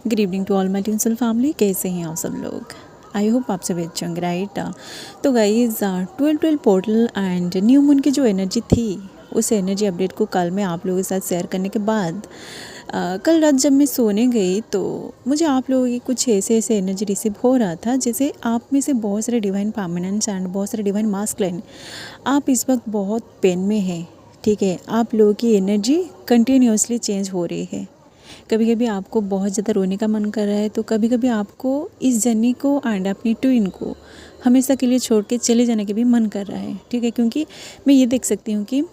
Good evening to all my ट्यूनसल family. कैसे हैं आप सब लोग? आई होप आप सब अच्छे होंगे, राइट। तो guys 12 portal and new moon की जो एनर्जी थी, उस एनर्जी अपडेट को कल मैं आप लोगों के साथ शेयर करने के बाद कल रात जब मैं सोने गई तो मुझे आप लोगों की कुछ ऐसे एनर्जी रिसीव हो रहा था, जैसे आप में से बहुत सारे डिवाइन परमानेंट्स एंड बहुत सारे डिवाइन मास्कुलिन आप इस वक्त बहुत पेन में हैं। ठीक है, आप लोगों की एनर्जी कंटिन्यूसली चेंज हो रही है। कभी कभी आपको बहुत ज़्यादा रोने का मन कर रहा है, तो कभी कभी आपको इस जर्नी को एंड अपनी ट्विन को हमेशा के लिए छोड़ के चले जाने के भी मन कर रहा है। ठीक है, क्योंकि मैं ये देख सकती हूँ कि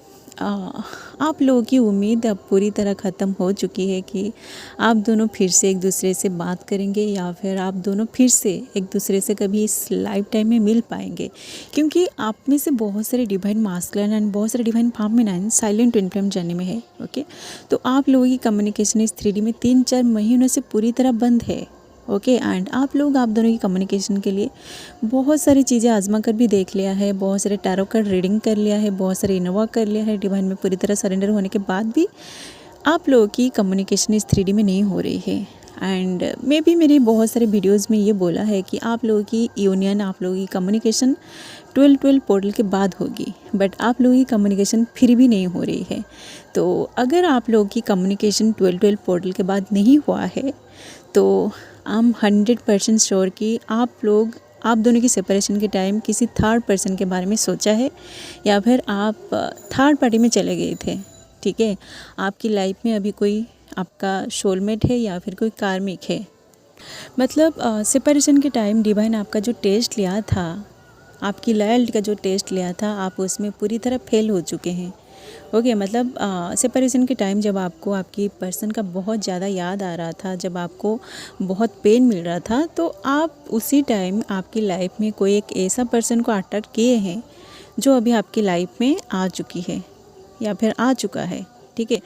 आप लोगों की उम्मीद अब पूरी तरह ख़त्म हो चुकी है कि आप दोनों फिर से एक दूसरे से बात करेंगे या फिर आप दोनों फिर से एक दूसरे से कभी इस लाइफ टाइम में मिल पाएंगे, क्योंकि आप में से बहुत सारे डिवाइन मास्कुलिन एंड बहुत सारे divine feminine silent twin flame journey में है। ओके, तो आप लोगों की कम्युनिकेशन इस 3D में 3-4 महीनों से पूरी तरह बंद है। ओके, एंड आप दोनों की कम्युनिकेशन के लिए बहुत सारी चीज़ें आजमा कर भी देख लिया है, बहुत सारे टैरो कार्ड रीडिंग कर लिया है, बहुत सारे इनोवा कर लिया है। डिवाइन में पूरी तरह सरेंडर होने के बाद भी आप लोगों की कम्युनिकेशन इस 3D में नहीं हो रही है। एंड मैं भी मेरी बहुत सारे वीडियोस में ये बोला है कि आप लोगों की यूनियन, आप लोगों की कम्युनिकेशन 12 पोर्टल के बाद होगी, बट आप लोगों की कम्युनिकेशन फिर भी नहीं हो रही है। तो अगर आप लोगों की कम्युनिकेशन 12 पोर्टल के बाद नहीं हुआ है तो आई एम 100% श्योर कि आप दोनों की सेपरेशन के टाइम किसी थर्ड पर्सन के बारे में सोचा है या फिर आप थर्ड पार्टी में चले गए थे। ठीक है, आपकी लाइफ में अभी कोई आपका सोलमेट है या फिर कोई कार्मिक है। मतलब सेपरेशन के टाइम डिवाइन आपका जो टेस्ट लिया था, आपकी लॉयल्टी का जो टेस्ट लिया था, आप उसमें पूरी तरह फेल हो चुके हैं। ओके, मतलब सेपरेशन के टाइम जब आपको आपकी पर्सन का बहुत ज़्यादा याद आ रहा था, जब आपको बहुत पेन मिल रहा था, तो आप उसी टाइम आपकी लाइफ में कोई एक ऐसा पर्सन को अट्रैक्ट किए हैं जो अभी आपकी लाइफ में आ चुकी है या फिर आ चुका है। ठीक है,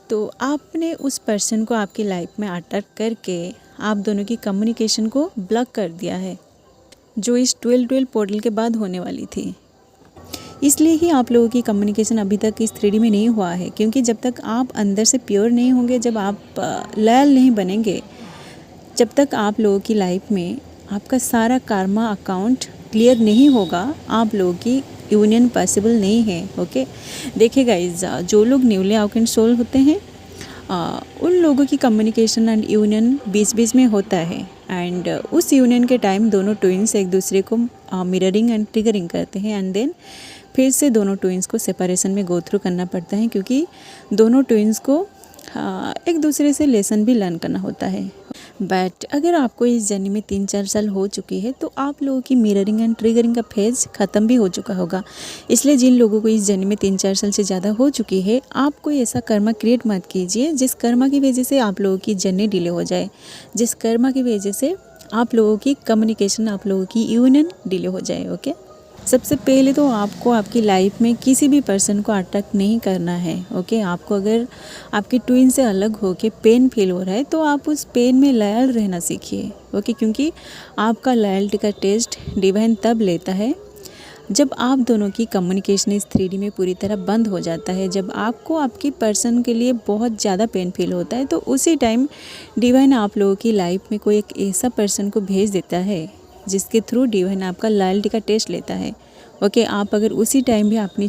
तो आपने उस पर्सन को आपकी लाइफ में अट्रैक्ट करके आप दोनों की कम्युनिकेशन को ब्लॉक कर दिया है, जो इस 12 पोर्टल के बाद होने वाली थी। इसलिए ही आप लोगों की कम्युनिकेशन अभी तक इस 3D में नहीं हुआ है, क्योंकि जब तक आप अंदर से प्योर नहीं होंगे, जब आप लॉयल नहीं बनेंगे, जब तक आप लोगों की लाइफ में आपका सारा कार्मा अकाउंट क्लियर नहीं होगा, आप लोगों की यूनियन पॉसिबल नहीं है। ओके, देखिए गाइस, जो लोग न्यूली अवेकेंड सोल होते हैं उन लोगों की कम्युनिकेशन एंड यूनियन बीच में होता है, एंड उस यूनियन के टाइम दोनों ट्विन्स एक दूसरे को मिररिंग एंड ट्रिगरिंग करते हैं, एंड देन फिर से दोनों ट्विन्स को सेपरेशन में गो थ्रू करना पड़ता है, क्योंकि दोनों ट्विन्स को एक दूसरे से लेसन भी लर्न करना होता है। बट अगर आपको इस जर्नी में 3-4 साल हो चुकी है तो आप लोगों की मिररिंग एंड ट्रिगरिंग का फेज ख़त्म भी हो चुका होगा। इसलिए जिन लोगों को इस जर्नी में 3-4 साल से ज़्यादा हो चुकी है, आप कोई ऐसा कर्मा क्रिएट मत कीजिए जिस कर्मा की वजह से आप लोगों की जर्नी डिले हो जाए, जिस कर्मा की वजह से आप लोगों की कम्युनिकेशन, आप लोगों की यूनियन डिले हो जाए। ओके, सबसे पहले तो आपको आपकी लाइफ में किसी भी पर्सन को अट्रैक्ट नहीं करना है। ओके, आपको अगर आपके ट्विन से अलग हो के पेन फील हो रहा है तो आप उस पेन में लॉयल रहना सीखिए। ओके, क्योंकि आपका लॉयल्टी का टेस्ट डिवाइन तब लेता है जब आप दोनों की कम्युनिकेशन इस 3D में पूरी तरह बंद हो जाता है। जब आपको आपकी पर्सन के लिए बहुत ज़्यादा पेन फील होता है तो उसी टाइम डिवाइन आप लोगों की लाइफ में कोई एक ऐसा पर्सन को भेज देता है जिसके थ्रू डिवाइन आपका लॉयल्टी का टेस्ट लेता है। ओके, आप अगर उसी टाइम भी अपनी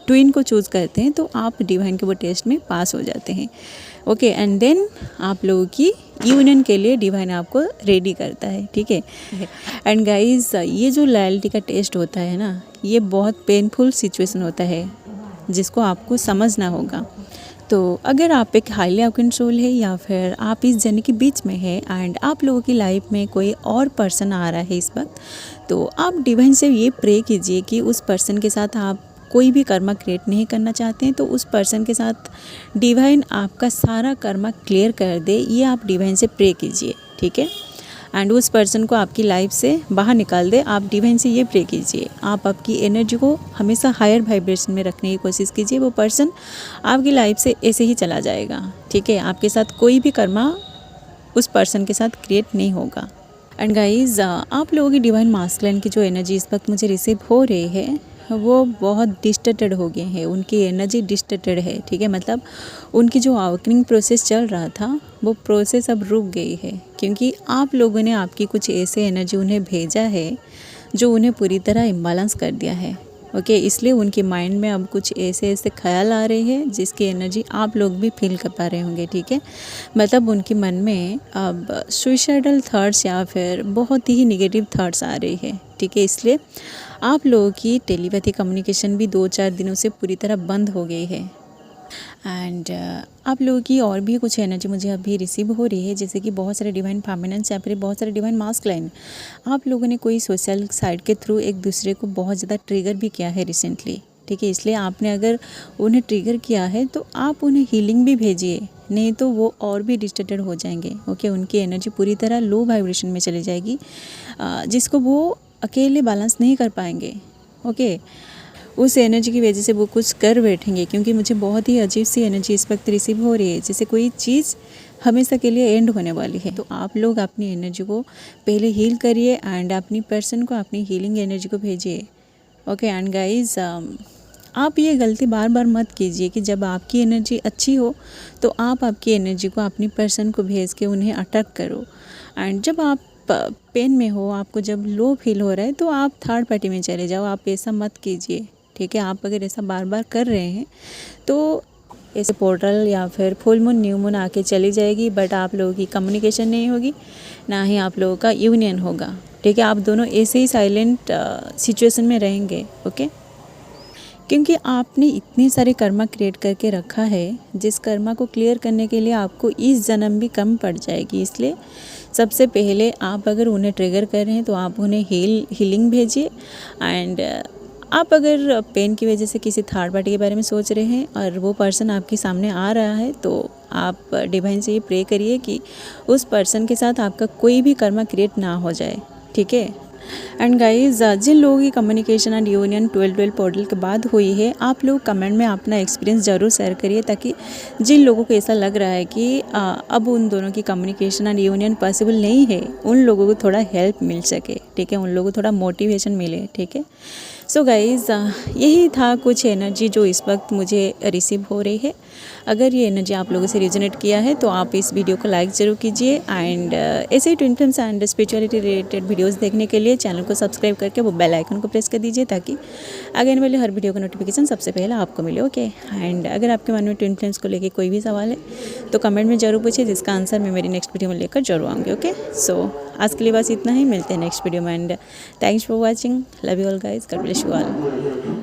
ट्विन को चूज़ करते हैं तो आप डिवाइन के वो टेस्ट में पास हो जाते हैं। ओके, एंड देन आप लोगों की यूनियन के लिए डिवाइन आपको रेडी करता है। ठीक है, एंड गाइस, ये जो लॉयल्टी का टेस्ट होता है ना, ये बहुत पेनफुल सिचुएशन होता है जिसको आपको समझना होगा। तो अगर आप एक हाईली अवेकेंड सोल है या फिर आप इस जर्नी के बीच में है एंड आप लोगों की लाइफ में कोई और पर्सन आ रहा है इस वक्त, तो आप डिवाइन से ये प्रे कीजिए कि उस पर्सन के साथ आप कोई भी कर्मा क्रिएट नहीं करना चाहते हैं तो उस पर्सन के साथ डिवाइन आपका सारा कर्मा क्लियर कर दे, ये आप डिवाइन से प्रे कीजिए। ठीक है, एंड उस पर्सन को आपकी लाइफ से बाहर निकाल दे। आप डिवाइन से ये प्रे कीजिए, आप आपकी एनर्जी को हमेशा हायर वाइब्रेशन में रखने की कोशिश कीजिए। वो पर्सन आपकी लाइफ से ऐसे ही चला जाएगा। ठीक है, आपके साथ कोई भी कर्मा उस पर्सन के साथ क्रिएट नहीं होगा। एंड गाइज, आप लोगों की डिवाइन मास्कुलिन की जो एनर्जी इस वक्त मुझे रिसीव हो रही है वो बहुत डिस्टर्टेड हो गए हैं, उनकी एनर्जी डिस्टर्टेड है, ठीक है। मतलब उनकी जो अवेकनिंग प्रोसेस चल रहा था वो प्रोसेस अब रुक गई है, क्योंकि आप लोगों ने आपकी कुछ ऐसे एनर्जी उन्हें भेजा है जो उन्हें पूरी तरह इम्बैलेंस कर दिया है। ओके, इसलिए उनके माइंड में अब कुछ ऐसे ऐसे ख्याल आ रहे हैं जिसकी एनर्जी आप लोग भी फील कर पा रहे होंगे, ठीक है। मतलब उनके मन में अब सुइसाइडल थॉट्स या फिर बहुत ही निगेटिव थॉट्स आ रही है, ठीक है। इसलिए आप लोगों की टेलीपैथी कम्युनिकेशन भी 2-4 दिनों से पूरी तरह बंद हो गई है। एंड आप लोगों की और भी कुछ एनर्जी मुझे अभी रिसीव हो रही है, जैसे कि बहुत सारे डिवाइन फेमिनिन्स या फिर बहुत सारे डिवाइन मास्कुलाइन। आप लोगों ने कोई सोशल साइट के थ्रू एक दूसरे को बहुत ज़्यादा ट्रिगर भी किया है रिसेंटली, ठीक है। इसलिए आपने अगर उन्हें ट्रिगर किया है तो आप उन्हें हीलिंग भी भेजिए, नहीं तो वो और भी डिस्टर्टेड हो जाएंगे। ओके, उनकी एनर्जी पूरी तरह लो वाइब्रेशन में चली जाएगी, जिसको वो अकेले बैलेंस नहीं कर पाएंगे। ओके, उस एनर्जी की वजह से वो कुछ कर बैठेंगे, क्योंकि मुझे बहुत ही अजीब सी एनर्जी इस वक्त रिसीव हो रही है, जैसे कोई चीज़ हमेशा के लिए एंड होने वाली है। तो आप लोग अपनी एनर्जी को पहले हील करिए एंड अपनी पर्सन को अपनी हीलिंग एनर्जी को भेजिए। ओके, एंड गाइज आप ये गलती बार बार मत कीजिए कि जब आपकी एनर्जी अच्छी हो तो आप आपकी एनर्जी को अपनी पर्सन को भेज के उन्हें अटैक करो, एंड जब आप पेन में हो, आपको जब लो फील हो रहा है तो आप थर्ड पार्टी में चले जाओ। आप ऐसा मत कीजिए, ठीक है। आप अगर ऐसा बार बार कर रहे हैं तो ऐसे पोर्टल या फिर फुल मून न्यू मून आके चली जाएगी, बट आप लोगों की कम्युनिकेशन नहीं होगी, ना ही आप लोगों का यूनियन होगा, ठीक है। आप दोनों ऐसे ही साइलेंट सिचुएशन में रहेंगे। ओके, क्योंकि आपने इतने सारे कर्मा क्रिएट करके रखा है, जिस कर्मा को क्लियर करने के लिए आपको इस जन्म भी कम पड़ जाएगी। इसलिए सबसे पहले आप अगर उन्हें ट्रिगर कर रहे हैं तो आप उन्हें हीलिंग भेजिए। एंड आप अगर पेन की वजह से किसी थर्ड पार्टी के बारे में सोच रहे हैं और वो पर्सन आपके सामने आ रहा है, तो आप डिवाइन से ये प्रे करिए कि उस पर्सन के साथ आपका कोई भी कर्मा क्रिएट ना हो जाए, ठीक है। एंड गाइज, जिन लोगों की कम्युनिकेशन एंड यूनियन 12-12 पोर्टल के बाद हुई है, आप लोग कमेंट में अपना एक्सपीरियंस ज़रूर शेयर करिए, ताकि जिन लोगों को ऐसा लग रहा है कि अब उन दोनों की कम्युनिकेशन एंड यूनियन पॉसिबल नहीं है, उन लोगों को थोड़ा हेल्प मिल सके, ठीक है। उन लोगों को थोड़ा मोटिवेशन मिले, ठीक है। सो गाइज़, यही था कुछ एनर्जी जो इस वक्त मुझे रिसीव हो रही है। अगर ये एनर्जी आप लोगों से रिजोनेट किया है तो आप इस वीडियो को लाइक ज़रूर कीजिए, एंड ऐसे ही twin flames and spirituality related videos देखने के लिए चैनल को सब्सक्राइब करके वो बेल आइकन को प्रेस कर दीजिए, ताकि आगे आने वाले हर वीडियो का नोटिफिकेशन सबसे पहले आपको मिले। ओके, एंड अगर आपके मन में ट्विन फ्लेम्स को लेकर कोई भी सवाल है तो कमेंट में ज़रूर पूछिए, जिसका आंसर मैं मेरी नेक्स्ट वीडियो में लेकर जरूर आऊँगी। ओके, सो आज के लिए बस इतना ही, मिलते हैं नेक्स्ट वीडियो में, and thanks for watching, love you all guys, God bless you all.